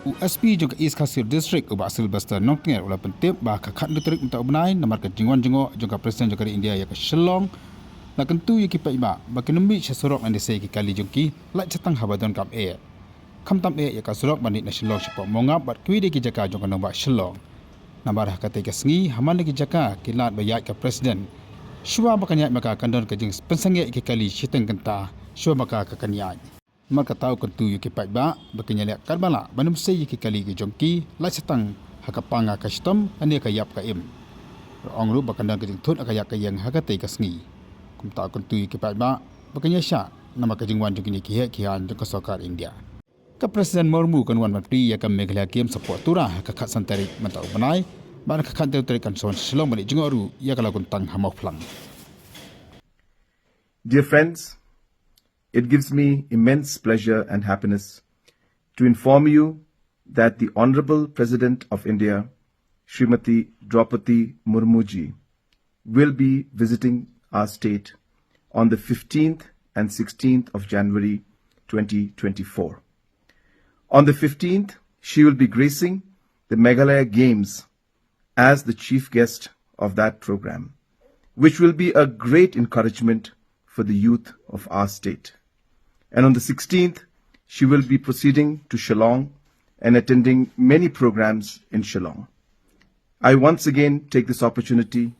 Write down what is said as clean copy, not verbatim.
USP juga East Kasir District ubah hasil basta noknger ulah pentip bah kakat Tarik untuk ubnai Namar ke Jingwan Jengok juga Presiden juga di India ya ke Shillong nak kentu ya kipa iba bagi nembi sesorok ande sei ki kali jongki lak cetang habadon kam kam tam ya ka sorok bandit na Shillong sipa mongap bat kui de ki jaka jong kanong ba Shillong Namar kata ke sengi haman ki jaka kilat bayat ke Presiden shua bakanya maka kandon ke jing pensangye ki kali siteng kenta shua maka ka kanyai maka tahu kentu yu kipat ba bakanya liak karbala banum sei ki kali ki jongki la setang hakapanga ka stom ane ka yap ka im ong ru bakandang ke thut ka yak ka yang hakate ka sngi kum ta kentu yu kipat ba bakanya sha nama ka jingwan jongki ki he ki han ka sokar India ka Presiden Mormu kan wan matri ya ka Meghalaya game support turah ka khatsan Tarik mata banai ban ka khan Tarik kan son Shillong bani jingoru ya ka lagun tang hamau phlang. Dear friends, it gives me immense pleasure and happiness to inform you that the Honorable President of India, Srimati Draupadi Murmuji, will be visiting our state on the 15th and 16th of January 2024. On the 15th, she will be gracing the Meghalaya Games as the chief guest of that program, which will be a great encouragement for the youth of our state. And on the 16th, she will be proceeding to Shillong and attending many programs in Shillong. I once again take this opportunity